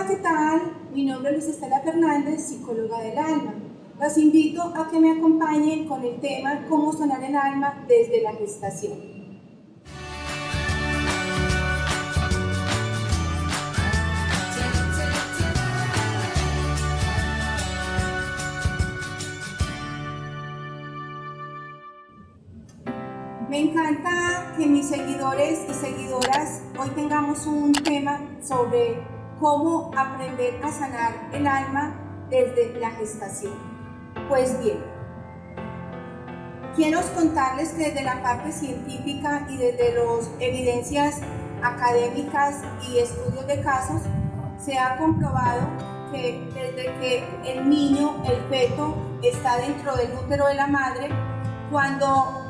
Hola, ¿qué tal? Mi nombre es Luis Estela Fernández, psicóloga del alma. Los invito a que me acompañen con el tema Cómo sanar el alma desde la gestación. Me encanta que mis seguidores y seguidoras hoy tengamos un tema sobre cómo aprender a sanar el alma desde la gestación. Pues bien, quiero contarles que desde la parte científica y desde las evidencias académicas y estudios de casos, se ha comprobado que desde que el niño, el feto, está dentro del útero de la madre, cuando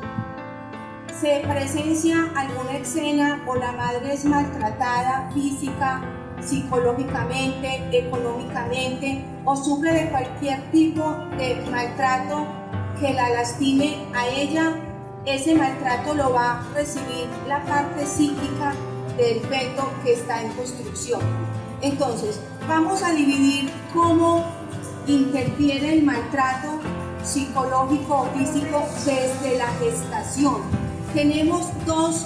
se presencia alguna escena o la madre es maltratada física, psicológicamente, económicamente o sufre de cualquier tipo de maltrato que la lastime a ella, ese maltrato lo va a recibir la parte psíquica del feto que está en construcción. Entonces, vamos a dividir cómo interfiere el maltrato psicológico o físico desde la gestación. Tenemos dos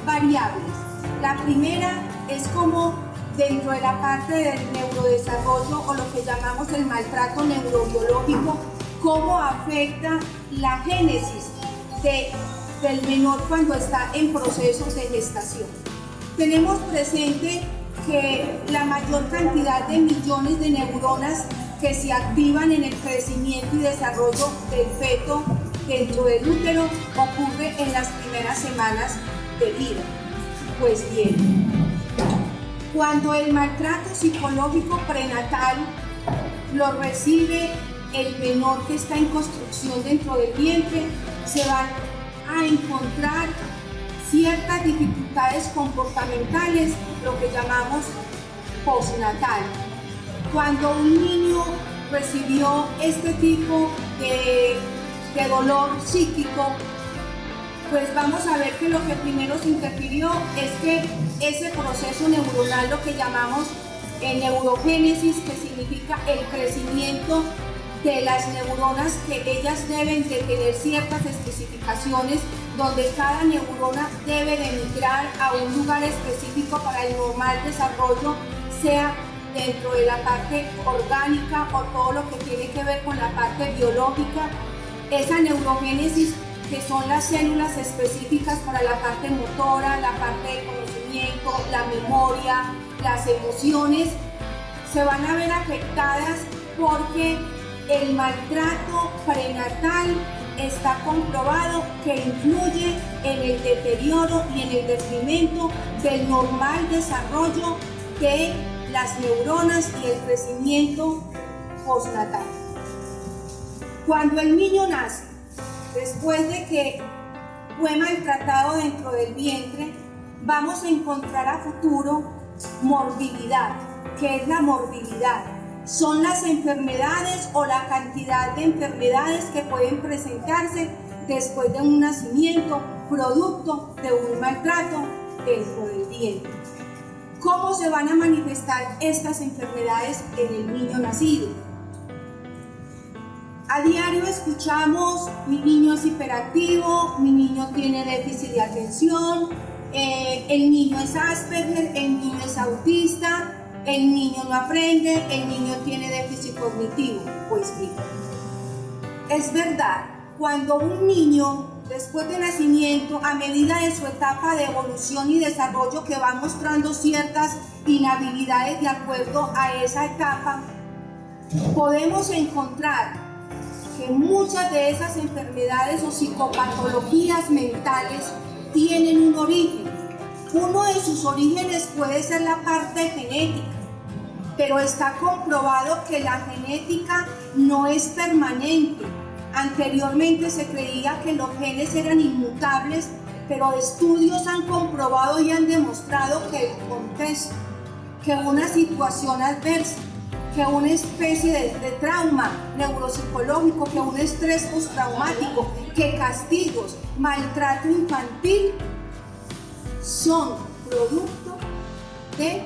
variables. La primera es como dentro de la parte del neurodesarrollo o lo que llamamos el maltrato neurobiológico, cómo afecta la génesis del menor cuando está en proceso de gestación. Tenemos presente que la mayor cantidad de millones de neuronas que se activan en el crecimiento y desarrollo del feto dentro del útero ocurre en las primeras semanas de vida. Pues bien, cuando el maltrato psicológico prenatal lo recibe el menor que está en construcción dentro del vientre, se van a encontrar ciertas dificultades comportamentales, lo que llamamos postnatal. Cuando un niño recibió este tipo de dolor psíquico, pues vamos a ver que lo que primero se interfirió es que ese proceso neuronal, lo que llamamos neurogénesis, que significa el crecimiento de las neuronas, que ellas deben de tener ciertas especificaciones, donde cada neurona debe de migrar a un lugar específico para el normal desarrollo, sea dentro de la parte orgánica o todo lo que tiene que ver con la parte biológica. Esa neurogénesis, que son las células específicas para la parte motora, la parte de conocimiento, la memoria, las emociones, se van a ver afectadas porque el maltrato prenatal está comprobado que influye en el deterioro y en el detrimento del normal desarrollo de las neuronas y el crecimiento postnatal. Cuando el niño nace, después de que fue maltratado dentro del vientre, vamos a encontrar a futuro morbilidad. ¿Qué es la morbilidad? Son las enfermedades o la cantidad de enfermedades que pueden presentarse después de un nacimiento, producto de un maltrato dentro del vientre. ¿Cómo se van a manifestar estas enfermedades en el niño nacido? A diario escuchamos: mi niño es hiperactivo, mi niño tiene déficit de atención, el niño es Asperger, el niño es autista, el niño no aprende, el niño tiene déficit cognitivo. Pues bien, es verdad, cuando un niño después de nacimiento, a medida de su etapa de evolución y desarrollo, que va mostrando ciertas inhabilidades de acuerdo a esa etapa, podemos encontrar que muchas de esas enfermedades o psicopatologías mentales tienen un origen. Uno de sus orígenes puede ser la parte genética, pero está comprobado que la genética no es permanente. Anteriormente se creía que los genes eran inmutables, pero estudios han comprobado y han demostrado que el contexto, que una situación adversa, que una especie de trauma neuropsicológico, que un estrés postraumático, que castigos, maltrato infantil, son producto de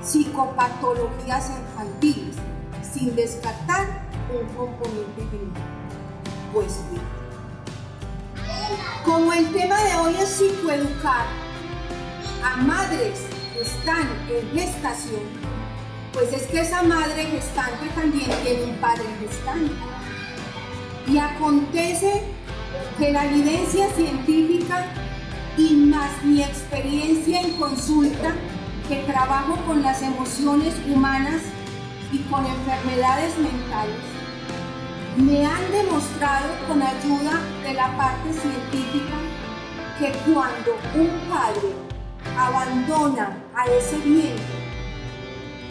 psicopatologías infantiles, sin descartar un componente genético. Pues bien, como el tema de hoy es psicoeducar a madres que están en gestación, pues es que esa madre gestante también tiene un padre gestante. Y acontece que la evidencia científica y más mi experiencia en consulta, que trabajo con las emociones humanas y con enfermedades mentales, me han demostrado con ayuda de la parte científica que cuando un padre abandona a ese bien,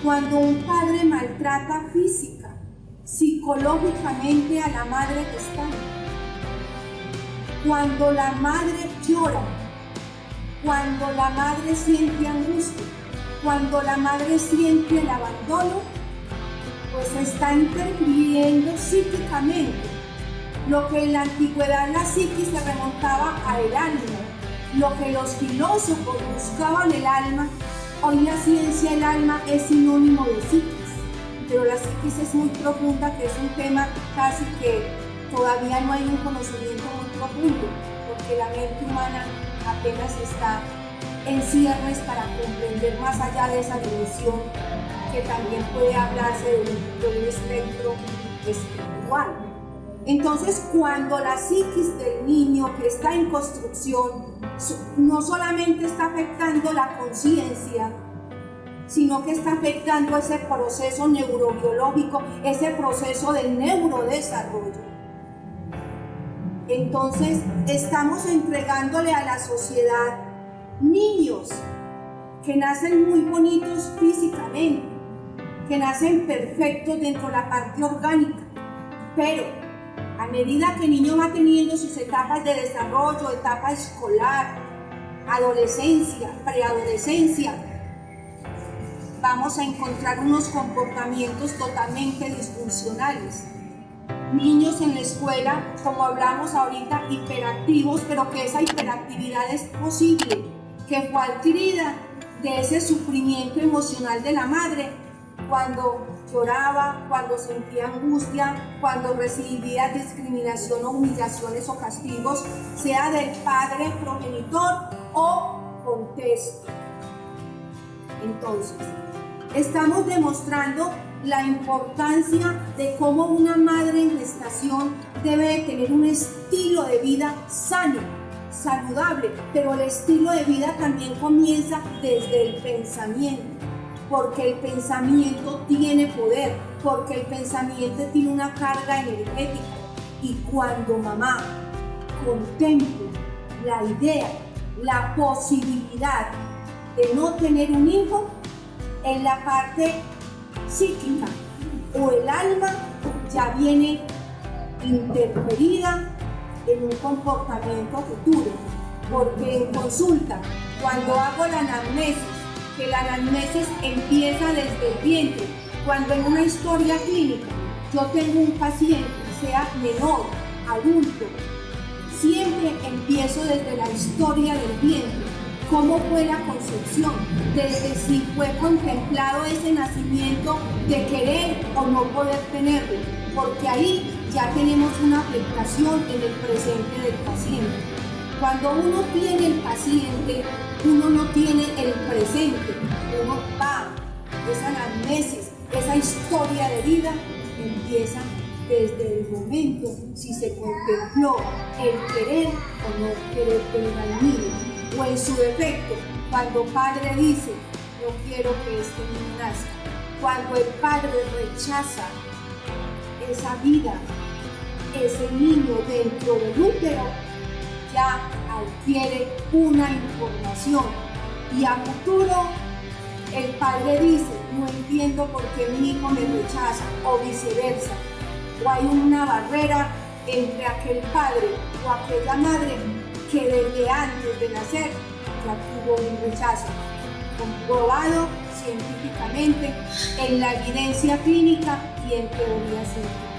cuando un padre maltrata física, psicológicamente a la madre gestante, cuando la madre llora, cuando la madre siente angustia, cuando la madre siente el abandono, pues está interfiriendo psíquicamente. Lo que en la antigüedad la psiquis se remontaba al alma, lo que los filósofos buscaban el alma, hoy la ciencia del alma es sinónimo de psiquis. Pero la psiquis es muy profunda, que es un tema casi que todavía no hay un conocimiento muy profundo, porque la mente humana apenas está en cierres para comprender más allá de esa dimensión, que también puede hablarse de un espectro espiritual. Entonces, cuando la psiquis del niño que está en construcción no solamente está afectando la conciencia, sino que está afectando ese proceso neurobiológico, ese proceso del neurodesarrollo. Entonces, estamos entregándole a la sociedad niños que nacen muy bonitos físicamente, que nacen perfectos dentro de la parte orgánica, pero a medida que el niño va teniendo sus etapas de desarrollo, etapa escolar, adolescencia, preadolescencia, vamos a encontrar unos comportamientos totalmente disfuncionales. Niños en la escuela, como hablamos ahorita, hiperactivos, pero que esa hiperactividad es posible, que fue adquirida de ese sufrimiento emocional de la madre, cuando lloraba, cuando sentía angustia, cuando recibía discriminación o humillaciones o castigos, sea del padre progenitor o contexto. Entonces, estamos demostrando la importancia de cómo una madre en gestación debe de tener un estilo de vida sano, saludable, pero el estilo de vida también comienza desde el pensamiento, porque el pensamiento tiene poder, porque el pensamiento tiene una carga energética, y cuando mamá contempla la idea, la posibilidad de no tener un hijo, en la parte psíquica o el alma ya viene interferida en un comportamiento futuro, porque en consulta, cuando hago la anamnesis, que la anamnesis empieza desde el vientre, cuando en una historia clínica yo tengo un paciente, sea menor, adulto, siempre empiezo desde la historia del vientre. ¿Cómo fue la concepción? Desde si fue contemplado ese nacimiento de querer o no poder tenerlo, porque ahí ya tenemos una afectación en el presente del paciente. Cuando uno tiene el paciente, uno no tiene el presente, uno va, esa anamnesis, esa historia de vida empieza desde el momento si se contempló el querer o no querer tener al niño. O en su defecto, cuando padre dice, no quiero que este niño nazca, cuando el padre rechaza esa vida, ese niño dentro del útero, ya adquiere una información, y a futuro el padre dice, no entiendo por qué mi hijo me rechaza, o viceversa, o hay una barrera entre aquel padre o aquella madre que desde antes de nacer ya tuvo un rechazo, comprobado científicamente en la evidencia clínica y en teoría científica.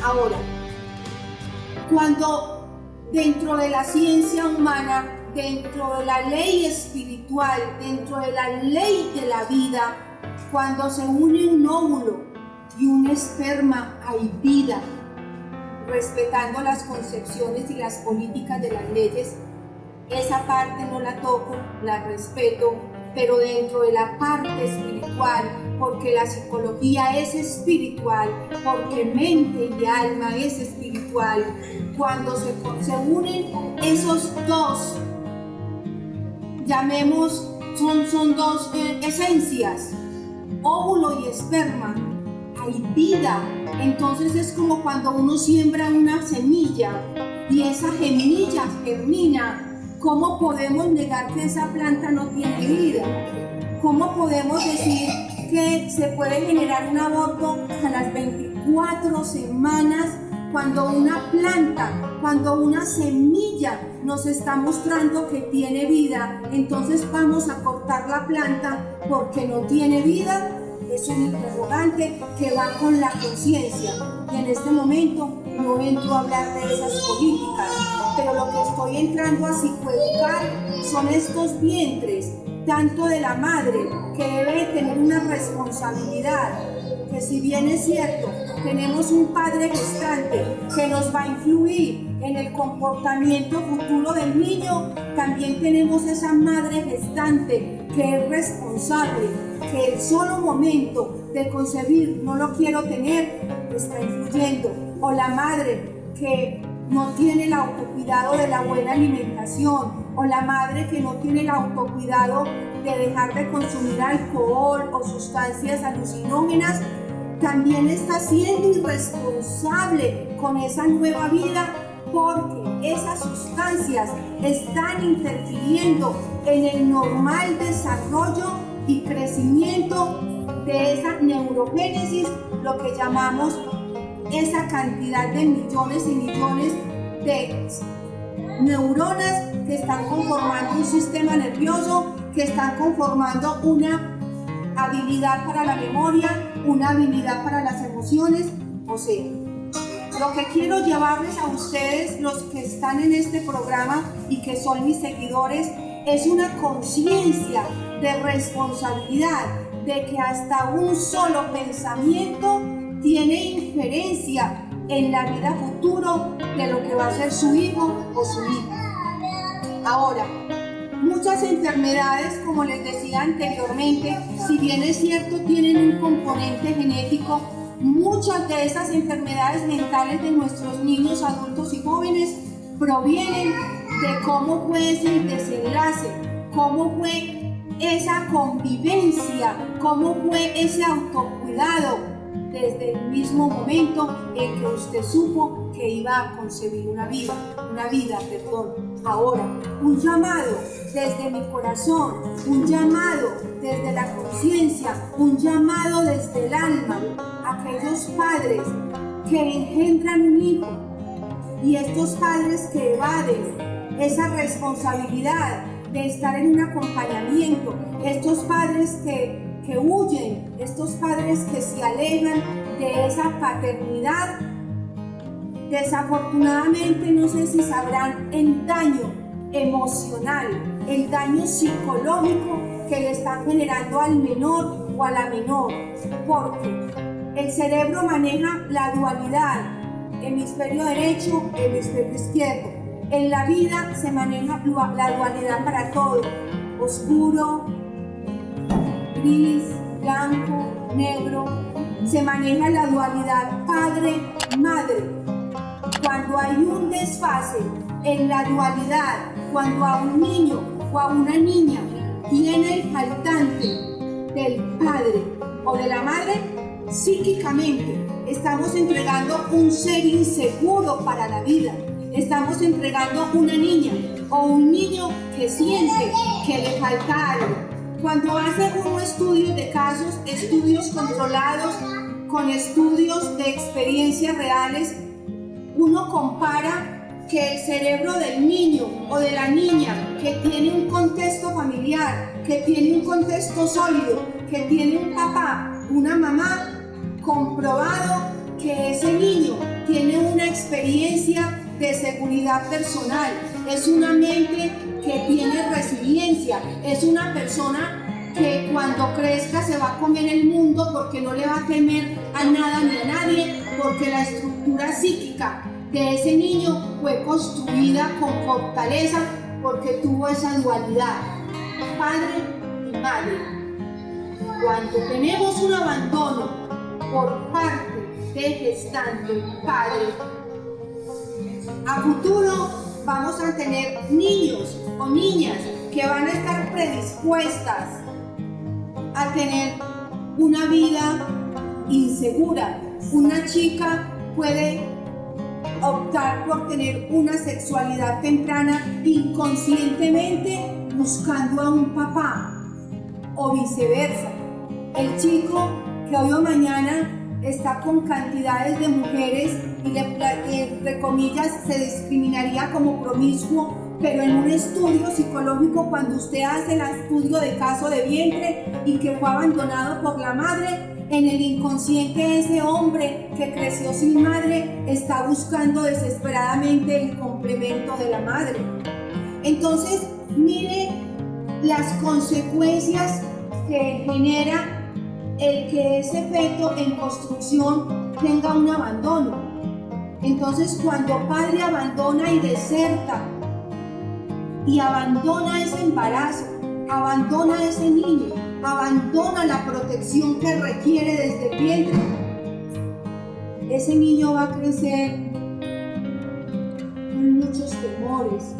Ahora, cuando dentro de la ciencia humana dentro de la ley espiritual, dentro de la ley de la vida, cuando se une un óvulo y un esperma, hay vida, respetando las concepciones y las políticas de las leyes. Esa parte no la toco, la respeto, pero dentro de la parte espiritual, porque la psicología es espiritual, porque mente y alma es espiritual, cuando se unen esos dos, llamemos, son dos esencias, óvulo y esperma, hay vida. Entonces es como cuando uno siembra una semilla y esa semilla germina. ¿Cómo podemos negar que esa planta no tiene vida? ¿Cómo podemos decir que se puede generar un aborto a las 24 semanas cuando una planta, cuando una semilla nos está mostrando que tiene vida? Entonces vamos a cortar la planta porque no tiene vida. Es un interrogante que va con la conciencia. Y en este momento no entro a hablar de esas políticas, pero lo que estoy entrando a psicoeducar son estos vientres, tanto de la madre, que debe tener una responsabilidad, que si bien es cierto, tenemos un padre gestante que nos va a influir en el comportamiento futuro del niño, también tenemos esa madre gestante que es responsable, que el solo momento de concebir no lo quiero tener, está influyendo, o la madre que no tiene el autocuidado de la buena alimentación, o la madre que no tiene el autocuidado de dejar de consumir alcohol o sustancias alucinógenas, también está siendo irresponsable con esa nueva vida, porque esas sustancias están interfiriendo en el normal desarrollo y crecimiento de esa neurogénesis, lo que llamamos esa cantidad de millones y millones de neuronas que están conformando un sistema nervioso, que están conformando una habilidad para la memoria, una habilidad para las emociones. O sea, lo que quiero llevarles a ustedes, los que están en este programa y que son mis seguidores, es una conciencia de responsabilidad, de que hasta un solo pensamiento tiene injerencia en la vida futuro de lo que va a ser su hijo o su hija. Ahora, muchas enfermedades, como les decía anteriormente, si bien es cierto, tienen un componente genético. Muchas de esas enfermedades mentales de nuestros niños, adultos y jóvenes provienen de cómo fue ese desenlace, cómo fue esa convivencia, cómo fue ese autocuidado desde el mismo momento en que usted supo que iba a concebir una vida. Ahora, un llamado desde mi corazón, un llamado desde la conciencia, un llamado desde el alma a aquellos padres que engendran un hijo y estos padres que evaden esa responsabilidad de estar en un acompañamiento, estos padres que huyen, estos padres que se alejan de esa paternidad. Desafortunadamente, no sé si sabrán el daño emocional, el daño psicológico que le están generando al menor o a la menor, porque el cerebro maneja la dualidad, hemisferio derecho, hemisferio izquierdo. En la vida se maneja la dualidad para todo, oscuro, gris, blanco, negro. Se maneja la dualidad padre-madre. Cuando hay un desfase en la dualidad, cuando a un niño o a una niña tiene el faltante del padre o de la madre, psíquicamente estamos entregando un ser inseguro para la vida. Estamos entregando una niña o un niño que siente que le falta algo. Cuando hace uno estudios de casos, estudios controlados, con estudios de experiencias reales, uno compara que el cerebro del niño o de la niña que tiene un contexto familiar, que tiene un contexto sólido, que tiene un papá, una mamá, comprobado que ese niño tiene una experiencia de seguridad personal. Es una mente que tiene resiliencia, es una persona que cuando crezca se va a comer el mundo porque no le va a temer a nada ni a nadie, porque la estructura psíquica de ese niño fue construida con fortaleza porque tuvo esa dualidad, padre y madre. Cuando tenemos un abandono por parte de gestante y padre, a futuro vamos a tener niños o niñas que van a estar predispuestas a tener una vida insegura. Una chica puede optar por tener una sexualidad temprana inconscientemente buscando a un papá o viceversa. El chico que hoy o mañana está con cantidades de mujeres y entre comillas se discriminaría como promiscuo, pero en un estudio psicológico, cuando usted hace el estudio de caso de vientre y que fue abandonado por la madre, en el inconsciente ese hombre que creció sin madre está buscando desesperadamente el complemento de la madre. Entonces, mire las consecuencias que genera el que ese feto en construcción tenga un abandono. Entonces, cuando padre abandona y deserta y abandona ese embarazo, abandona a ese niño, abandona la protección que requiere desde el vientre, ese niño va a crecer con muchos temores.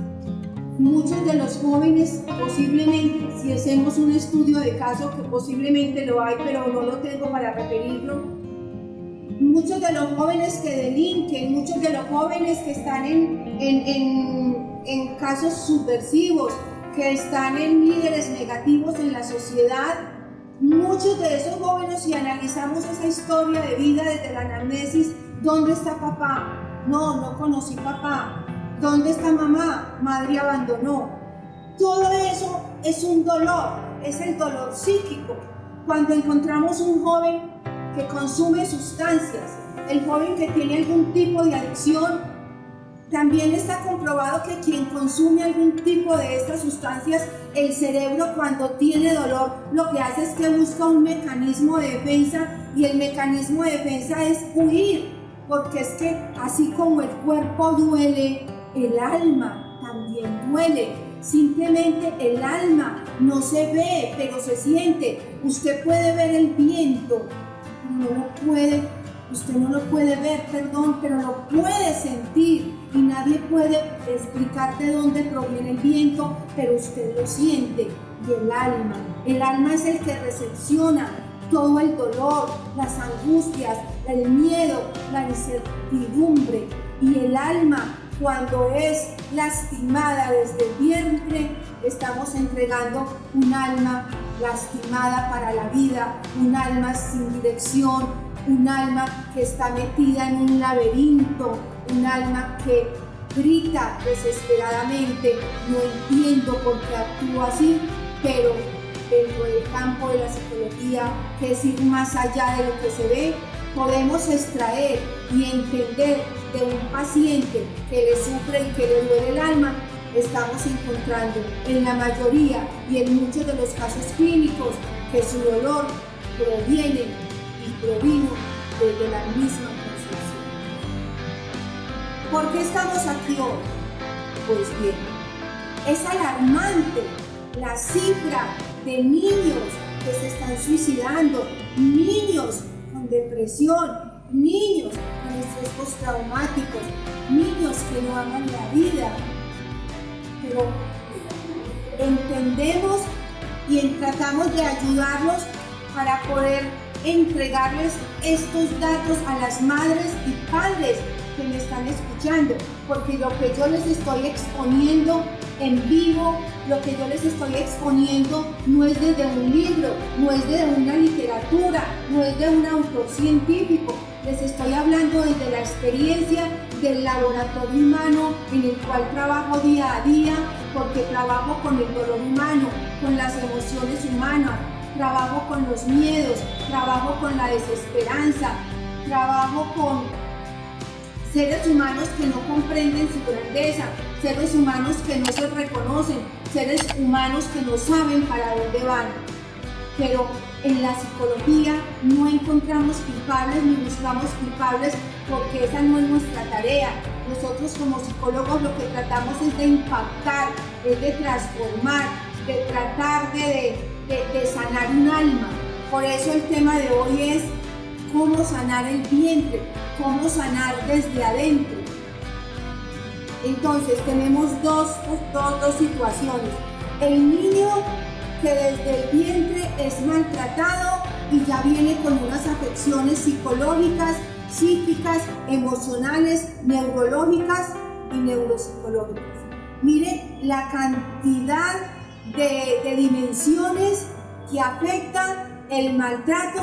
Muchos de los jóvenes, posiblemente, si hacemos un estudio de caso, que posiblemente lo hay, pero no lo tengo para referirlo, muchos de los jóvenes que delinquen, muchos de los jóvenes que están en casos subversivos, que están en líderes negativos en la sociedad, muchos de esos jóvenes, si analizamos esa historia de vida desde la anamnesis, ¿dónde está papá? No conocí papá. ¿Dónde está mamá? Madre abandonó. Todo eso es un dolor, es el dolor psíquico. Cuando encontramos un joven que consume sustancias, el joven que tiene algún tipo de adicción, también está comprobado que quien consume algún tipo de estas sustancias, el cerebro cuando tiene dolor, lo que hace es que busca un mecanismo de defensa, y el mecanismo de defensa es huir, porque es que así como el cuerpo duele, el alma también duele. Simplemente el alma no se ve, pero se siente. Usted puede ver el viento, usted no lo puede ver, pero lo puede sentir, y nadie puede explicar de dónde proviene el viento, pero usted lo siente. Y el alma es el que recepciona todo el dolor, las angustias, el miedo, la incertidumbre. Y el alma, cuando es lastimada desde el vientre, estamos entregando un alma lastimada para la vida, un alma sin dirección, un alma que está metida en un laberinto, un alma que grita desesperadamente: no entiendo por qué actúo así, pero dentro del campo de la psicología, que es ir más allá de lo que se ve, podemos extraer y entender de un paciente que le sufre y que le duele el alma. Estamos encontrando en la mayoría y en muchos de los casos clínicos que su dolor proviene y provino desde la misma concepción. ¿Por qué estamos aquí hoy? Pues bien, es alarmante la cifra de niños que se están suicidando, niños con depresión, niños con estrés postraumático, niños que no aman la vida. Pero entendemos y tratamos de ayudarlos para poder entregarles estos datos a las madres y padres que me están escuchando, porque lo que yo les estoy exponiendo en vivo, lo que yo les estoy exponiendo no es desde un libro, no es de una literatura, no es de un autor científico. Les estoy hablando desde la experiencia del laboratorio humano en el cual trabajo día a día, porque trabajo con el dolor humano, con las emociones humanas, trabajo con los miedos, trabajo con la desesperanza, trabajo con seres humanos que no comprenden su grandeza, seres humanos que no se reconocen, seres humanos que no saben para dónde van. Pero en la psicología no encontramos culpables ni buscamos culpables, porque esa no es nuestra tarea. Nosotros como psicólogos lo que tratamos es de impactar, es de transformar, de tratar de sanar un alma. Por eso el tema de hoy es cómo sanar el vientre, cómo sanar desde adentro. Entonces tenemos dos situaciones. El niño que desde el vientre es maltratado y ya viene con unas afecciones psicológicas, psíquicas, emocionales, neurológicas y neuropsicológicas. Mire la cantidad de dimensiones que afectan el maltrato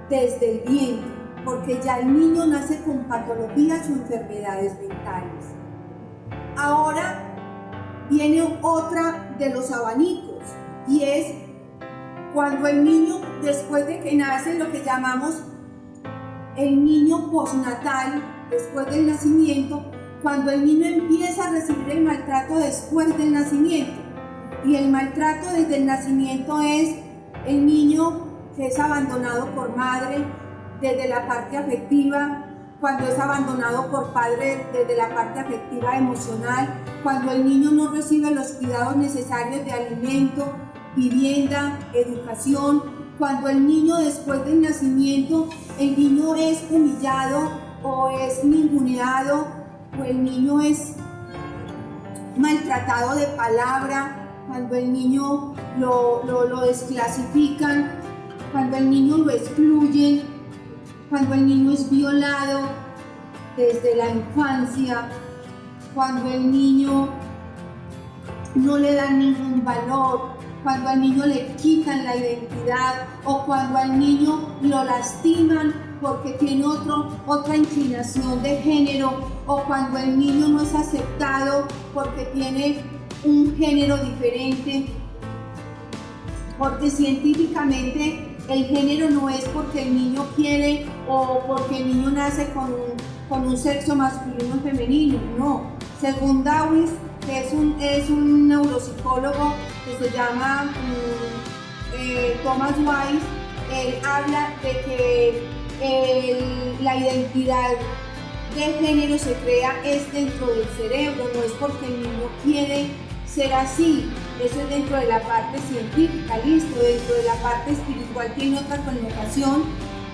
desde el vientre, porque ya el niño nace con patologías o enfermedades mentales. Ahora viene otra de los abanicos, y es cuando el niño, después de que nace, lo que llamamos el niño postnatal, después del nacimiento, cuando el niño empieza a recibir el maltrato después del nacimiento. Y el maltrato desde el nacimiento es el niño que es abandonado por madre desde la parte afectiva, cuando es abandonado por padre desde la parte afectiva emocional, cuando el niño no recibe los cuidados necesarios de alimento, vivienda, educación, cuando el niño después del nacimiento, el niño es humillado o es ninguneado, o el niño es maltratado de palabra, cuando el niño lo desclasifican, cuando el niño lo excluyen, cuando el niño es violado desde la infancia, cuando el niño no le dan ningún valor, cuando al niño le quitan la identidad, o cuando al niño lo lastiman porque tiene otra inclinación de género, o cuando el niño no es aceptado porque tiene un género diferente, porque científicamente el género no es porque el niño quiere o porque el niño nace con un sexo masculino o femenino, no. Según Dawes, que es un neuropsicólogo que se llama Thomas Weiss, él habla de que la identidad de género se crea es dentro del cerebro, no es porque el niño quiere ser así. Eso es dentro de la parte científica, listo. Dentro de la parte espiritual tiene otra connotación,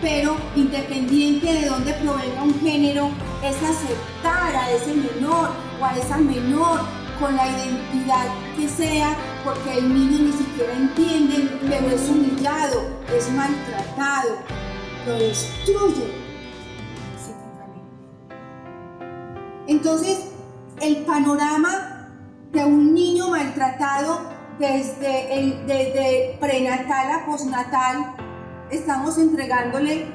pero independiente de dónde provenga un género, es aceptar a ese menor o a esa menor con la identidad que sea, porque el niño ni siquiera entiende, pero es humillado, es maltratado, lo destruye psíquicamente. Entonces, el panorama de un niño maltratado desde prenatal a postnatal, estamos entregándole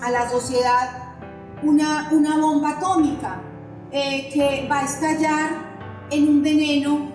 a la sociedad una bomba atómica que va a estallar en un veneno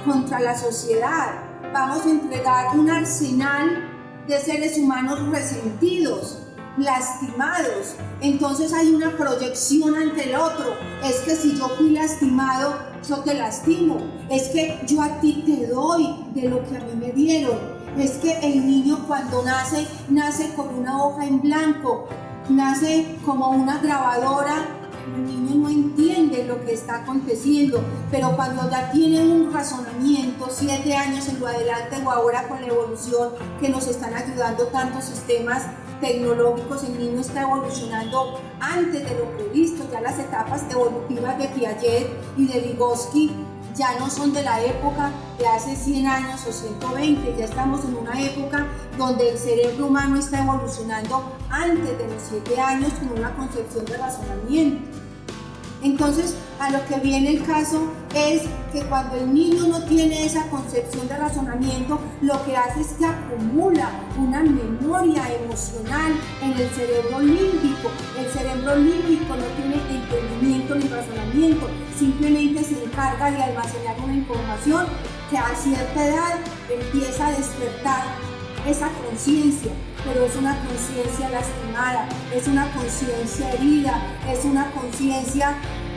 contra la sociedad. Vamos a entregar un arsenal de seres humanos resentidos, lastimados. Entonces hay una proyección ante el otro. Es que si yo fui lastimado, yo te lastimo. Es que yo a ti te doy de lo que a mí me dieron. Es que el niño cuando nace con una hoja en blanco, nace como una grabadora. El niño no entiende lo que está aconteciendo, pero cuando ya tiene un razonamiento, 7 años en lo adelante o ahora con la evolución que nos están ayudando tantos sistemas tecnológicos, el niño está evolucionando antes de lo previsto. Ya las etapas evolutivas de Piaget y de Vygotsky ya no son de la época de hace 100 años o 120, ya estamos en una época donde el cerebro humano está evolucionando antes de los 7 años con una concepción de razonamiento. Entonces, a lo que viene el caso es que cuando el niño no tiene esa concepción de razonamiento, lo que hace es que acumula una memoria emocional en el cerebro límbico. El cerebro límbico no tiene entendimiento ni razonamiento, simplemente se encarga de almacenar una información que a cierta edad empieza a despertar esa conciencia. pero es una conciencia lastimada, es una conciencia herida, es una conciencia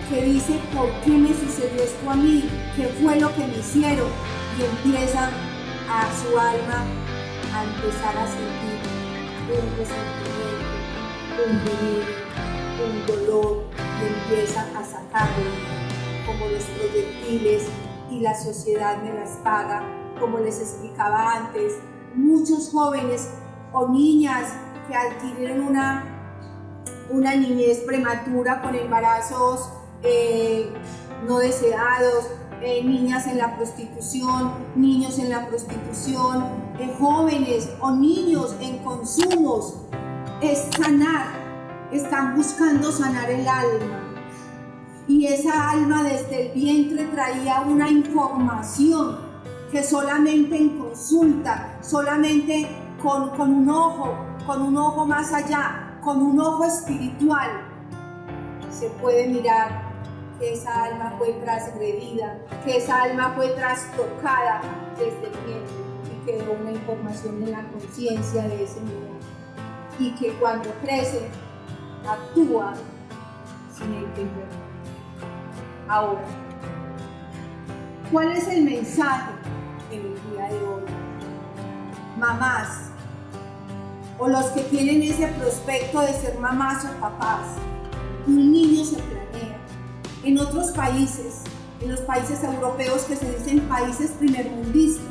que dice, ¿por qué me sucedió esto a mí? ¿Qué fue lo que me hicieron? Y empieza a su alma a empezar a sentir un resentimiento, un veneno, un dolor, y empieza a sacarlo como los proyectiles, y la sociedad me las paga, como les explicaba antes. Muchos jóvenes o niñas que adquieren una niñez prematura con embarazos no deseados, niñas en la prostitución, niños en la prostitución, jóvenes o niños en consumos, es sanar, están buscando sanar el alma. Y esa alma desde el vientre traía una información que solamente en consulta, solamente con un ojo más allá, con un ojo espiritual, se puede mirar que esa alma fue transgredida, que esa alma fue trastocada desde el vientre y quedó una información en la conciencia de ese niño. Y que cuando crece, actúa sin entender. Ahora, ¿cuál es el mensaje en el día de hoy? Mamás, o los que tienen ese prospecto de ser mamás o papás, un niño se planea. En otros países, en los países europeos que se dicen países primermundistas,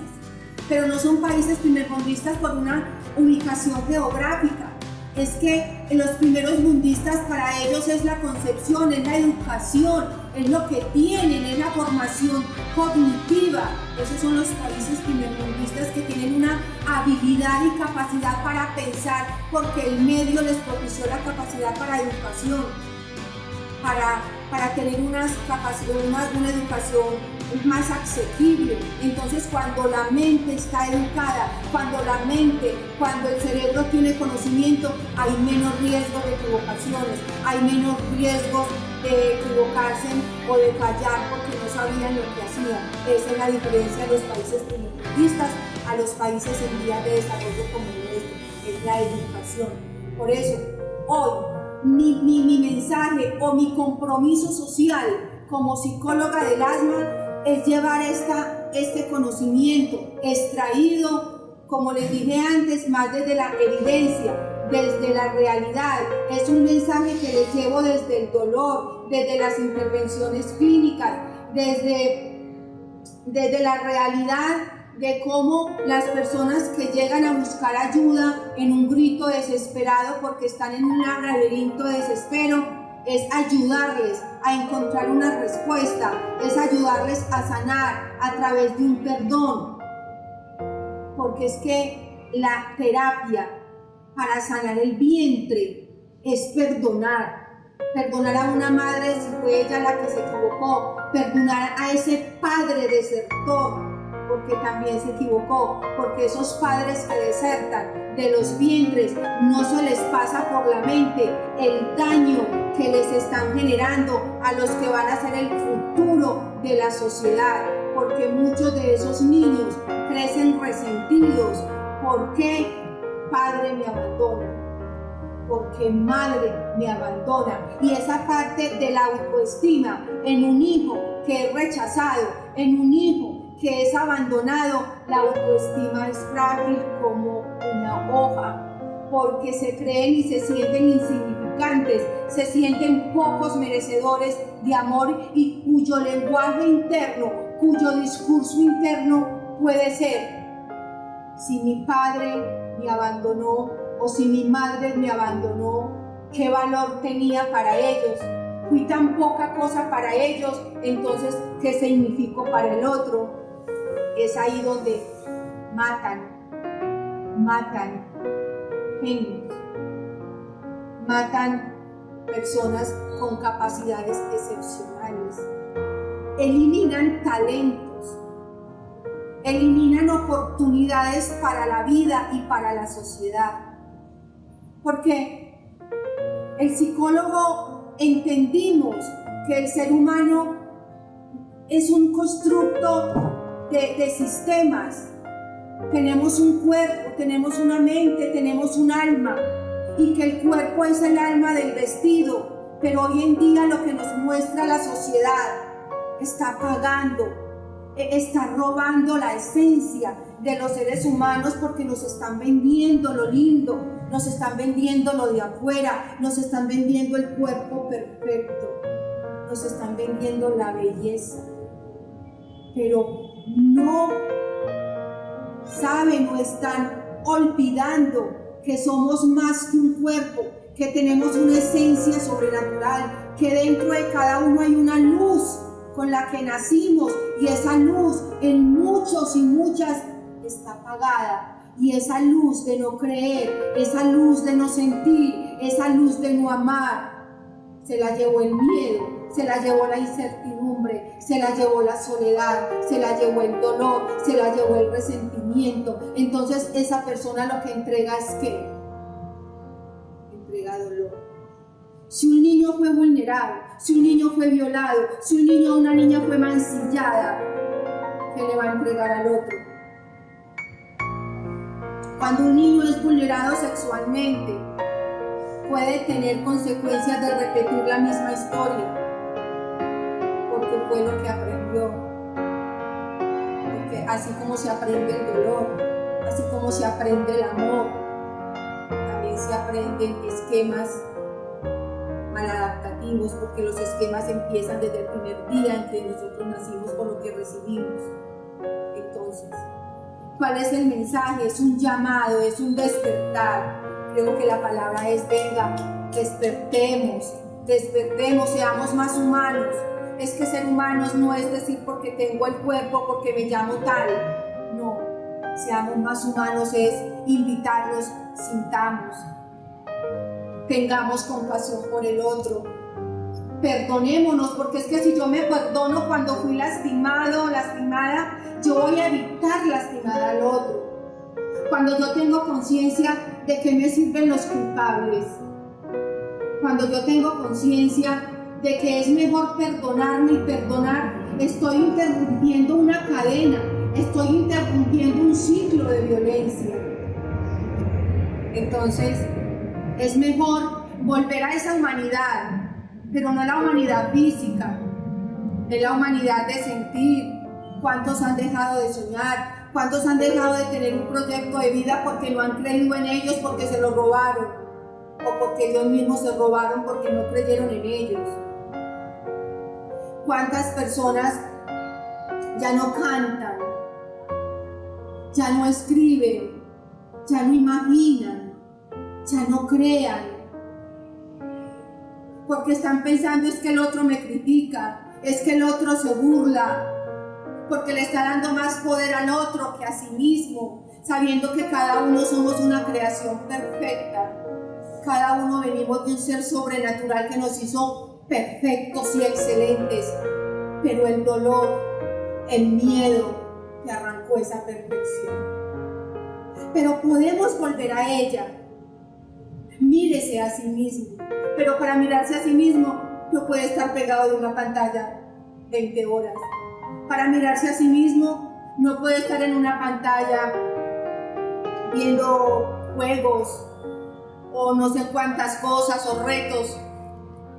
pero no son países primermundistas por una ubicación geográfica. Es que en los primeros mundistas para ellos es la concepción, es la educación, es lo que tienen, es la formación cognitiva. Esos son los países primermundistas que tienen una habilidad y capacidad para pensar, porque el medio les propició la capacidad para educación, para tener una educación más asequible. Entonces, cuando la mente está educada, cuando el cerebro tiene conocimiento, hay menos riesgo de equivocaciones, hay menos riesgo de equivocarse o de fallar porque no sabían lo que hacían. Esa es la diferencia de los países primermundistas a los países en vías de desarrollo como el nuestro, es la educación. Por eso, hoy, mi mensaje o mi compromiso social como psicóloga del alma es llevar este conocimiento extraído, como les dije antes, más desde la evidencia, desde la realidad. Es un mensaje que les llevo desde el dolor, desde las intervenciones clínicas, desde la realidad de cómo las personas que llegan a buscar ayuda en un grito desesperado porque están en un laberinto de desespero, es ayudarles a encontrar una respuesta, es ayudarles a sanar a través de un perdón. Porque es que la terapia para sanar el vientre es perdonar a una madre si fue ella la que se equivocó, perdonar a ese padre desertor porque también se equivocó, porque esos padres que desertan de los vientres no se les pasa por la mente el daño que les están generando a los que van a ser el futuro de la sociedad, porque muchos de esos niños crecen resentidos. ¿Por qué padre me abandona? Porque madre me abandona. Y esa parte de la autoestima en un hijo que es rechazado, en un hijo que es abandonado, la autoestima es frágil como una hoja, porque se creen y se sienten insignificantes, se sienten pocos merecedores de amor y cuyo lenguaje interno, cuyo discurso interno puede ser: si mi padre me abandonó o si mi madre me abandonó, ¿qué valor tenía para ellos? Fui tan poca cosa para ellos, entonces, ¿qué significó para el otro? Es ahí donde matan genios, matan personas con capacidades excepcionales, eliminan talentos, eliminan oportunidades para la vida y para la sociedad. Porque el psicólogo entendimos que el ser humano es un constructo de sistemas, Tenemos un cuerpo, tenemos una mente, tenemos un alma, y que el cuerpo es el alma del vestido, pero hoy en día lo que nos muestra la sociedad está apagando, está robando la esencia de los seres humanos, porque nos están vendiendo lo lindo, nos están vendiendo lo de afuera, nos están vendiendo el cuerpo perfecto, nos están vendiendo la belleza, pero no saben o están olvidando que somos más que un cuerpo, que tenemos una esencia sobrenatural, que dentro de cada uno hay una luz con la que nacimos, y esa luz en muchos y muchas está apagada, y esa luz de no creer, esa luz de no sentir, esa luz de no amar, se la llevó el miedo, se la llevó la incertidumbre, se la llevó la soledad, se la llevó el dolor, se la llevó el resentimiento. Entonces esa persona lo que entrega es ¿qué? Entrega dolor. Si un niño fue vulnerado, si un niño fue violado, si un niño o una niña fue mancillada, ¿qué le va a entregar al otro? Cuando un niño es vulnerado sexualmente, puede tener consecuencias de repetir la misma historia, porque fue lo que aprendió. Porque así como se aprende el dolor, así como se aprende el amor, también se aprenden esquemas maladaptativos, porque los esquemas empiezan desde el primer día en que nosotros nacimos con lo que recibimos. Entonces, ¿cuál es el mensaje? Es un llamado, es un despertar. Creo que la palabra es: venga, despertemos, despertemos, seamos más humanos. Es que ser humanos no es decir porque tengo el cuerpo, porque me llamo tal. No, seamos más humanos es invitarnos, sintamos, tengamos compasión por el otro, perdonémonos, porque es que si yo me perdono cuando fui lastimado o lastimada, yo voy a evitar lastimar al otro. Cuando yo tengo conciencia de qué me sirven los culpables, cuando yo tengo conciencia de que es mejor perdonarme y perdonar, estoy interrumpiendo una cadena, estoy interrumpiendo un ciclo de violencia. Entonces, es mejor volver a esa humanidad, pero no la humanidad física, es la humanidad de sentir. ¿Cuántos han dejado de soñar? ¿Cuántos han dejado de tener un proyecto de vida porque no han creído en ellos, porque se lo robaron? O porque ellos mismos se robaron porque no creyeron en ellos. ¿Cuántas personas ya no cantan, ya no escriben, ya no imaginan, ya no crean? Porque están pensando: es que el otro me critica, es que el otro se burla, porque le está dando más poder al otro que a sí mismo, sabiendo que cada uno somos una creación perfecta. Cada uno venimos de un ser sobrenatural que nos hizo perfectos y excelentes, pero el dolor, el miedo, te arrancó esa perfección. Pero podemos volver a ella. Mírese a sí mismo, pero para mirarse a sí mismo no puede estar pegado de una pantalla 20 horas. Para mirarse a sí mismo no puede estar en una pantalla viendo juegos o no sé cuántas cosas o retos.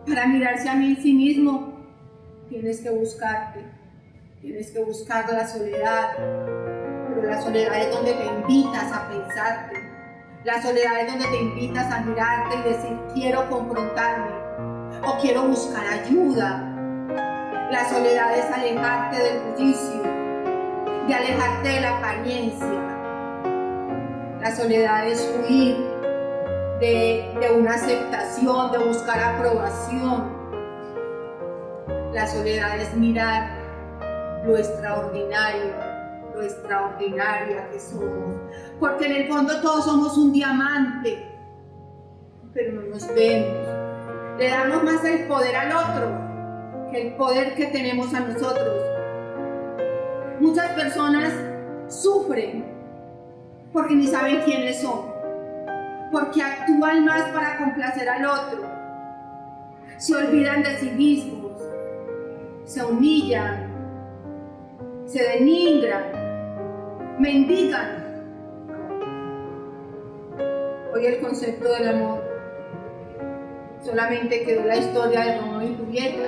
Para mirarse a sí mismo tienes que buscarte, tienes que buscar la soledad, pero la soledad es donde te invitas a pensarte, la soledad es donde te invitas a mirarte y decir: quiero confrontarme o quiero buscar ayuda. La soledad es alejarte del bullicio, de alejarte de la apariencia. La soledad es huir de una aceptación, de buscar aprobación. La soledad es mirar lo extraordinario, lo extraordinaria que somos. Porque en el fondo todos somos un diamante, pero no nos vemos. Le damos más el poder al otro que el poder que tenemos a nosotros. Muchas personas sufren porque ni saben quiénes son, porque actúan más para complacer al otro, se olvidan de sí mismos, se humillan, se denigran, mendigan Hoy el concepto del amor solamente quedó la historia de Romeo y Julieta.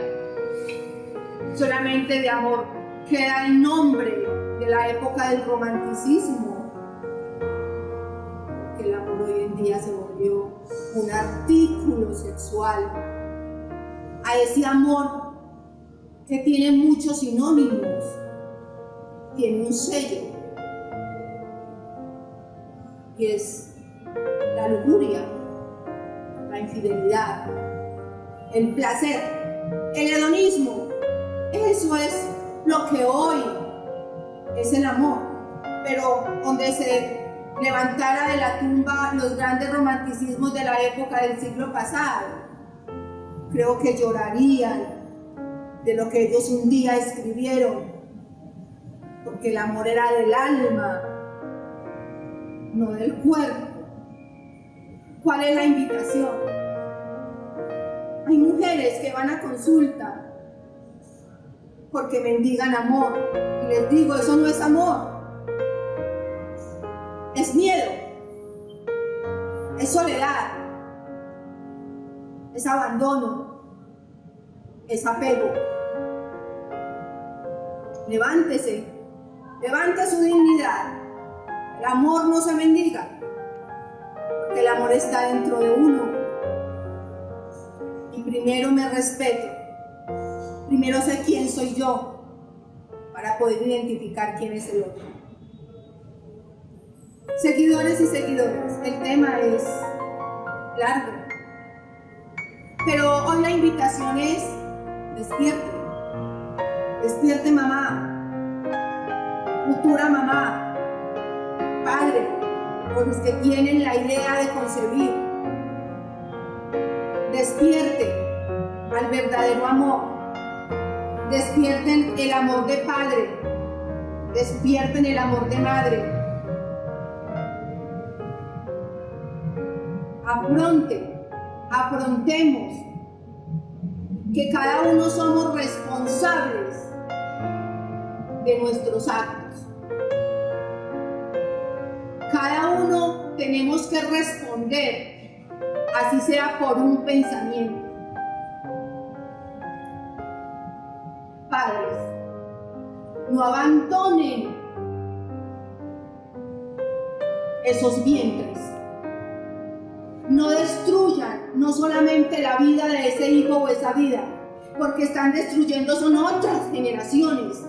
Solamente de amor queda el nombre de la época del romanticismo. Que el amor hoy en día se volvió un artículo sexual. A ese amor que tiene muchos sinónimos, tiene un sello. Y es la lujuria, la infidelidad, el placer, el hedonismo. Eso es lo que hoy es el amor. Pero donde se levantara de la tumba los grandes romanticismos de la época del siglo pasado, creo que llorarían de lo que ellos un día escribieron, porque el amor era del alma, no del cuerpo. ¿Cuál es la invitación? Hay mujeres que van a consulta porque mendigan amor, y les digo, eso no es amor, es miedo, es soledad, es abandono, es apego. Levántese, levante su dignidad. El amor no se mendiga, porque el amor está dentro de uno. Y primero me respeto, primero sé quién soy yo, para poder identificar quién es el otro. Seguidores y seguidoras, el tema es largo, pero hoy la invitación es: despierte, despierte mamá, futura mamá, padre, o los que tienen la idea de concebir. Despierte al verdadero amor, despierten el amor de padre, despierten el amor de madre. Afrontemos que cada uno somos responsables de nuestros actos. Cada uno tenemos que responder, así sea por un pensamiento. Padres, no abandonen esos vientres. No destruyan no solamente la vida de ese hijo o esa vida, porque están destruyendo son otras generaciones.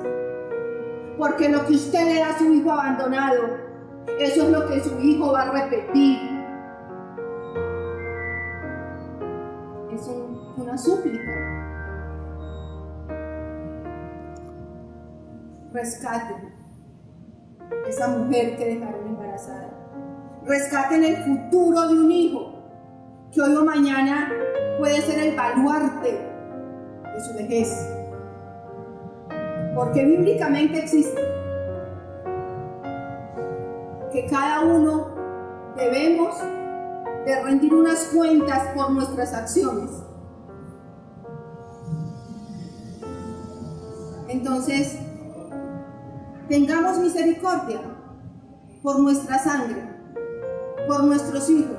Porque lo que usted le da a su hijo abandonado, eso es lo que su hijo va a repetir. Es una súplica. Rescaten esa mujer que dejaron embarazada. Rescaten el futuro de un hijo que hoy o mañana puede ser el baluarte de su vejez. Porque bíblicamente existe que cada uno debemos de rendir unas cuentas por nuestras acciones. Entonces, tengamos misericordia por nuestra sangre, por nuestros hijos,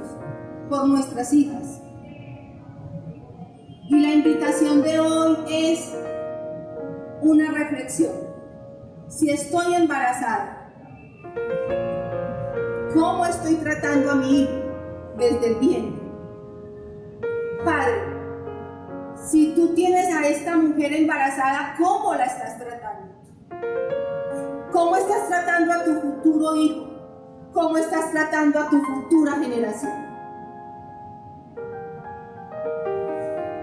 por nuestras hijas. Y la invitación de hoy es una reflexión. Si estoy embarazada, ¿cómo estoy tratando a mi hijo desde el vientre? Padre, si tú tienes a esta mujer embarazada, ¿cómo la estás tratando? ¿Cómo estás tratando a tu futuro hijo? ¿Cómo estás tratando a tu futura generación?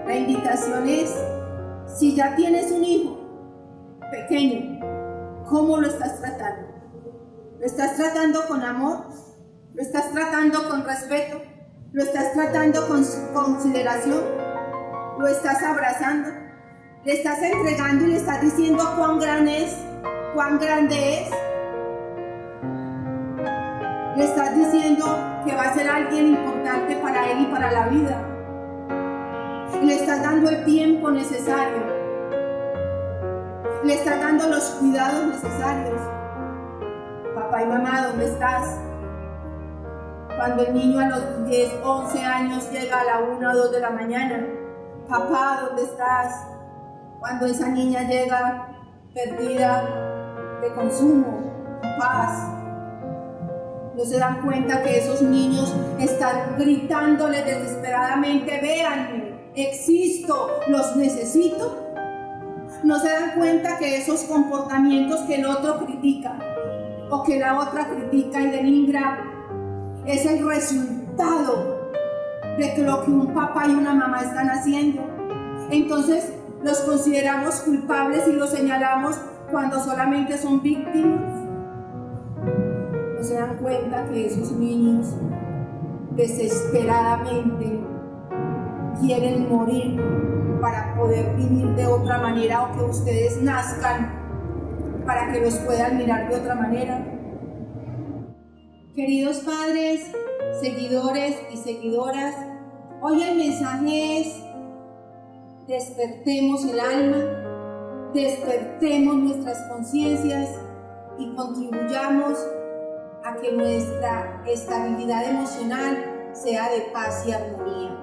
La invitación es, si ya tienes un hijo pequeño, ¿cómo lo estás tratando? ¿Lo estás tratando con amor? ¿Lo estás tratando con respeto? ¿Lo estás tratando con consideración? ¿Lo estás abrazando? ¿Le estás entregando y le estás diciendo cuán grande es? Le estás diciendo que va a ser alguien importante para él y para la vida. Le estás dando el tiempo necesario. Le estás dando los cuidados necesarios. Papá y mamá, ¿dónde estás? Cuando el niño a los 10, 11 años llega a la 1 o 2 de la mañana, papá, ¿dónde estás? Cuando esa niña llega perdida de consumo, paz, no se dan cuenta que esos niños están gritándole desesperadamente: véanme, existo, los necesito. No se dan cuenta que esos comportamientos que el otro critica o que la otra critica y denigra es el resultado de lo que un papá y una mamá están haciendo. Entonces los consideramos culpables y los señalamos cuando solamente son víctimas. No se dan cuenta que esos niños desesperadamente quieren morir para poder vivir de otra manera, o que ustedes nazcan para que los puedan mirar de otra manera. Queridos padres, seguidores y seguidoras, hoy el mensaje es: despertemos el alma, despertemos nuestras conciencias y contribuyamos a que nuestra estabilidad emocional sea de paz y armonía.